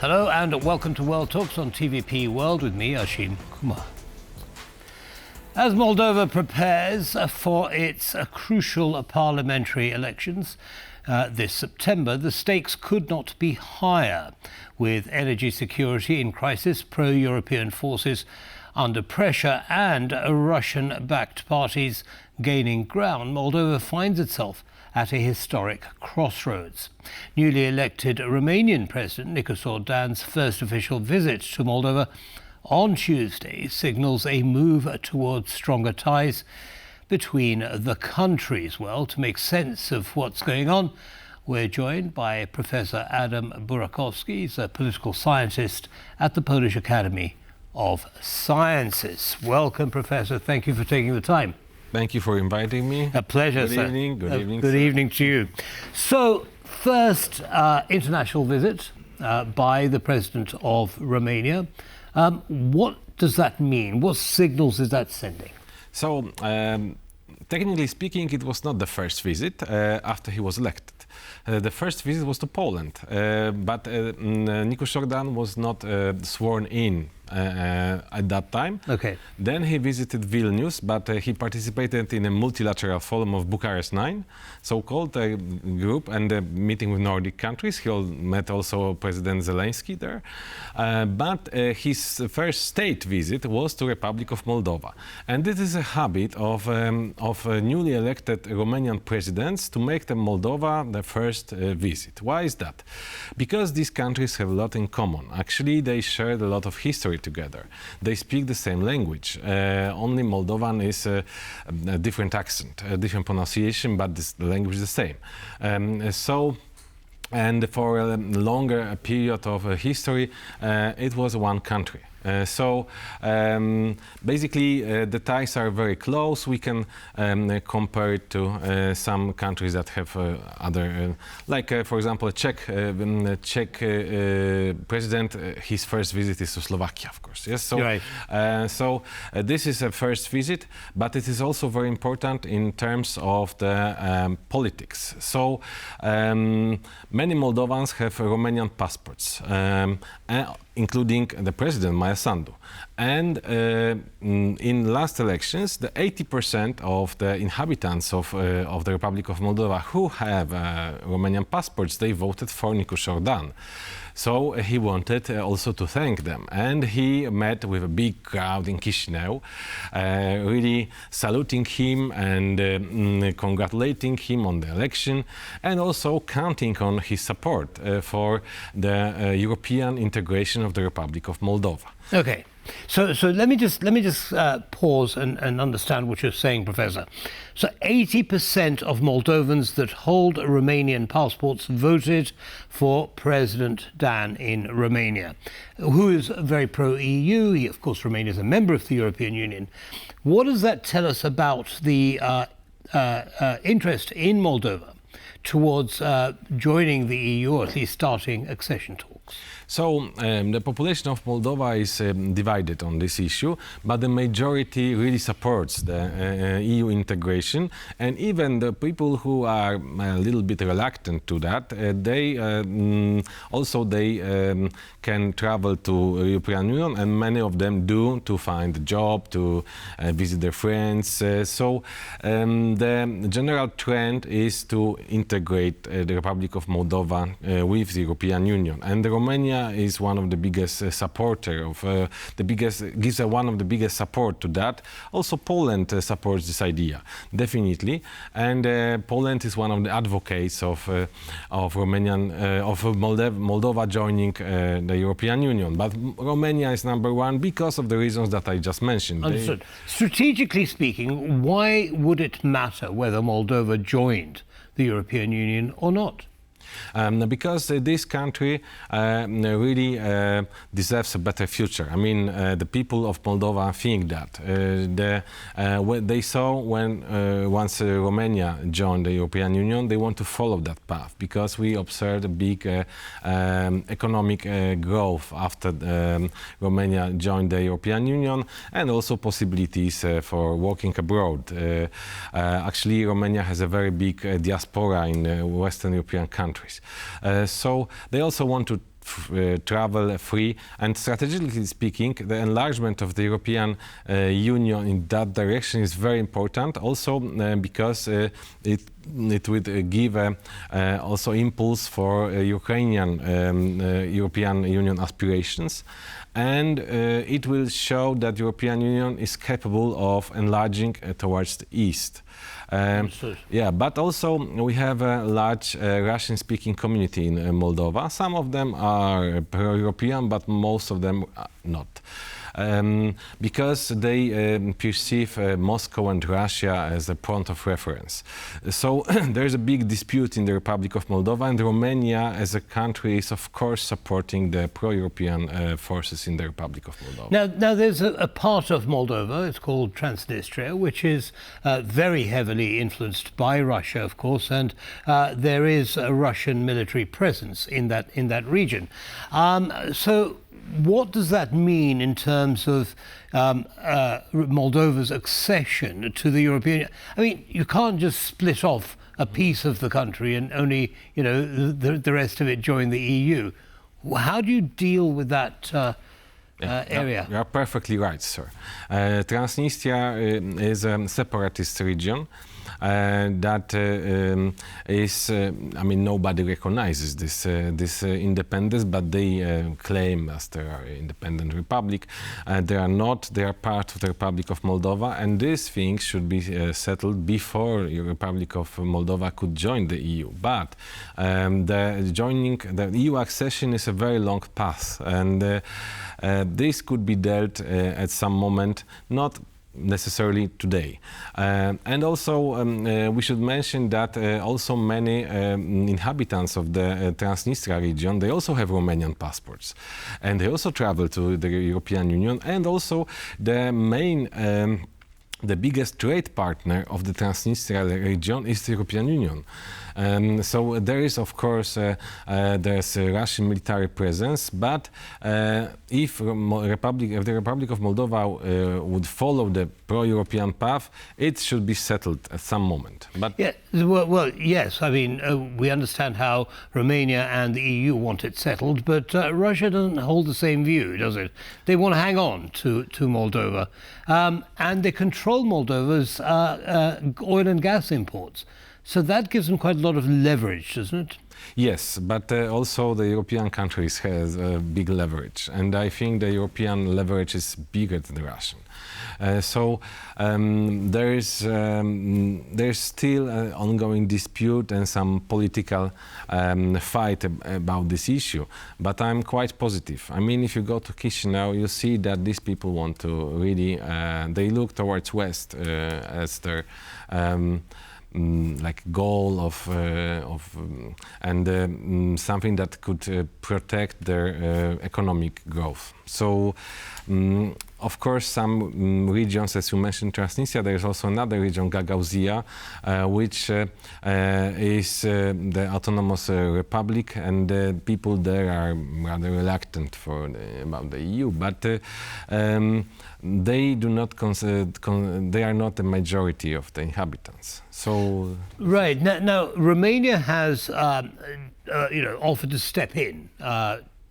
Hello and welcome to World Talks on TVP World with me, Ashim Kumar. As Moldova prepares for its crucial parliamentary elections this September, the stakes could not be higher. With energy security in crisis, pro-European forces under pressure and Russian-backed parties gaining ground, Moldova finds itself at a historic crossroads. Newly elected Romanian President Nicuşor Dan's first official visit to Moldova on Tuesday signals a move towards stronger ties between the countries. Well, to make sense of what's going on, we're joined by Professor Adam Burakowski. He's a political scientist at the Polish Academy of Sciences. Welcome, Professor. Thank you for taking the time. Thank you for inviting me. A pleasure, Good sir. evening. Good evening. Good sir. evening to you. So, first international visit by the President of Romania. What does that mean? What signals is that sending? So, technically speaking, it was not the first visit after he was elected. The first visit was to Poland, but Nicuşor Dan was not sworn in at that time. Okay. Then he visited Vilnius, but he participated in a multilateral forum of Bucharest 9, so-called group, and a meeting with Nordic countries. He met also President Zelensky there. But his first state visit was to Republic of Moldova. And this is a habit of newly elected Romanian presidents to make the Moldova the first visit. Why is that? Because these countries have a lot in common. Actually, they shared a lot of history together. They speak the same language. Only Moldovan is a different accent, a different pronunciation, but the language is the same. And for a longer period of history, it was one country. Basically, the ties are very close. We can compare it to some countries that have other, for example, a Czech president. His first visit is to Slovakia, of course. Yes. So, right. This is a first visit, but it is also very important in terms of the politics. So, many Moldovans have Romanian passports. Including the president, Maia Sandu. And in last elections, the 80% of the inhabitants of the Republic of Moldova who have Romanian passports, they voted for Nicuşor Dan. So he wanted also to thank them. And he met with a big crowd in Chișinău, really saluting him and congratulating him on the election, and also counting on his support for the European integration of the Republic of Moldova. Okay. So let me just pause and understand what you're saying, Professor. So 80% of Moldovans that hold Romanian passports voted for President Dan in Romania, who is very pro-EU. He, of course, Romania is a member of the European Union. What does that tell us about the interest in Moldova towards joining the EU, or at least starting accession talks? So the population of Moldova is divided on this issue, but the majority really supports the EU integration, and even the people who are a little bit reluctant to that, they can travel to the European Union, and many of them do, to find a job, to visit their friends. The general trend is to integrate the Republic of Moldova with the European Union, and Romania is one of the biggest supporter of gives one of the biggest support to that. Also, Poland supports this idea definitely, and Poland is one of the advocates of Moldova joining the European Union. But Romania is number one because of the reasons that I just mentioned. Understood. Strategically speaking, why would it matter whether Moldova joined the European Union or not? Because this country really deserves a better future. I mean, the people of Moldova think that. They saw once Romania joined the European Union, they want to follow that path, because we observed a big economic growth after Romania joined the European Union, and also possibilities for working abroad. Actually, Romania has a very big diaspora in Western European countries. So they also want to travel free. And strategically speaking, the enlargement of the European Union in that direction is very important, also because it would give also impulse for Ukrainian European Union aspirations, and it will show that European Union is capable of enlarging towards the east. Yeah, but also we have a large Russian-speaking community in Moldova. Some of them are pro-European, but most of them are not. Because they perceive Moscow and Russia as a point of reference. So there is a big dispute in the Republic of Moldova, and Romania as a country is of course supporting the pro-European forces in the Republic of Moldova. Now there's a part of Moldova, it's called Transnistria, which is very heavily influenced by Russia, of course, and there is a Russian military presence in that region. So what does that mean in terms of Moldova's accession to the European Union? I mean, you can't just split off a piece of the country and only, the rest of it join the EU. How do you deal with that area? You are perfectly right, sir. Transnistria is a separatist region. That is, I mean, nobody recognizes this independence, but they claim as they are independent republic. They are not. They are part of the Republic of Moldova, and these things should be settled before the Republic of Moldova could join the EU. But the EU accession is a very long path, and this could be dealt at some moment, not necessarily today. And also we should mention that also many inhabitants of the Transnistria region, they also have Romanian passports, and they also travel to the European Union, and also the biggest trade partner of the Transnistria region is the European Union. So there is, of course, there's a Russian military presence, but if the Republic of Moldova would follow the pro-European path, it should be settled at some moment. But yeah, well, yes. I mean, we understand how Romania and the EU want it settled, but Russia doesn't hold the same view, does it? They want to hang on to Moldova, and they control Moldova's oil and gas imports. So that gives them quite a lot of leverage, doesn't it? Yes, but also the European countries has a big leverage, and I think the European leverage is bigger than the Russian. So there's still an ongoing dispute and some political fight about this issue, but I'm quite positive. I mean, if you go to Chișinău, you see that these people want to really, they look towards West as their like goal of something that could protect their economic growth. So of course some regions, as you mentioned, Transnistria, there is also another region, Gagauzia, which is the autonomous republic, and the people there are rather reluctant about the EU, but they do not they are not the majority of the inhabitants. So right now Romania has offered to step in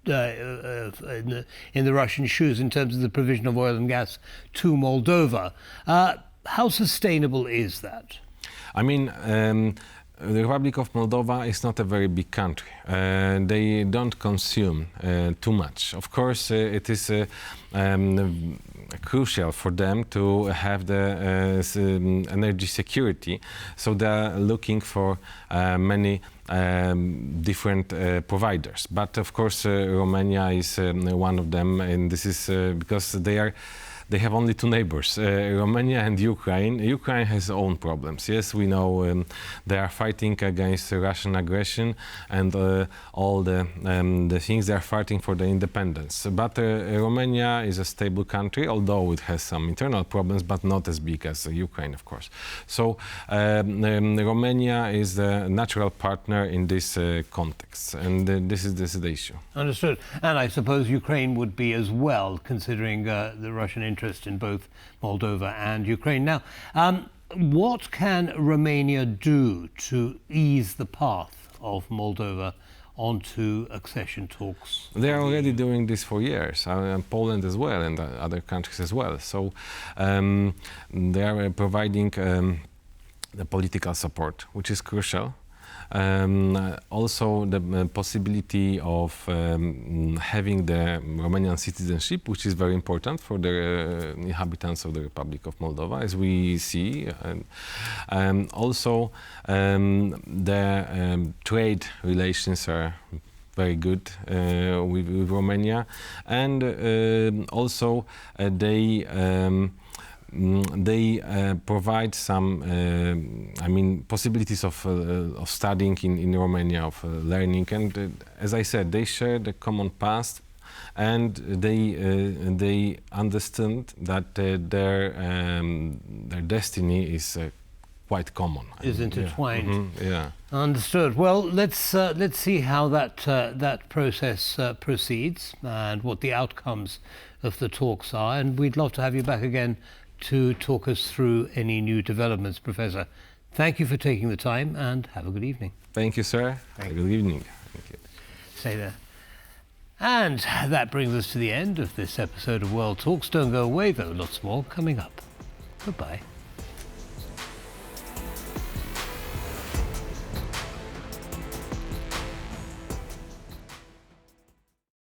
the Russian shoes in terms of the provision of oil and gas to Moldova. How sustainable is that? I mean, the Republic of Moldova is not a very big country. They don't consume too much. Of course, it is crucial for them to have the energy security, so they're looking for many different providers. But of course, Romania is one of them, and this is because they have only two neighbors, Romania and Ukraine. Ukraine has own problems. Yes, we know they are fighting against Russian aggression and all the things they are fighting for the independence. But Romania is a stable country, although it has some internal problems, but not as big as Ukraine, of course. So Romania is the natural partner in this context, and this is the issue. Understood. And I suppose Ukraine would be as well, considering the Russian interest in both Moldova and Ukraine. Now, what can Romania do to ease the path of Moldova onto accession talks? They are already doing this for years, Poland as well, and other countries as well. So they are providing the political support, which is crucial. Also, the possibility of having the Romanian citizenship, which is very important for the inhabitants of the Republic of Moldova, as we see. Also, the trade relations are very good with Romania, and also they provide some, possibilities of studying in Romania, of learning, and as I said, they share the common past, and they understand that their destiny is quite common. Is intertwined. Yeah. Mm-hmm. Yeah. Understood. Well, let's see how that process proceeds and what the outcomes of the talks are. And we'd love to have you back again to talk us through any new developments, Professor. Thank you for taking the time, and have a good evening. Thank you, sir. Good evening. Thank you. Stay there. And that brings us to the end of this episode of World Talks. Don't go away, though. Lots more coming up. Goodbye.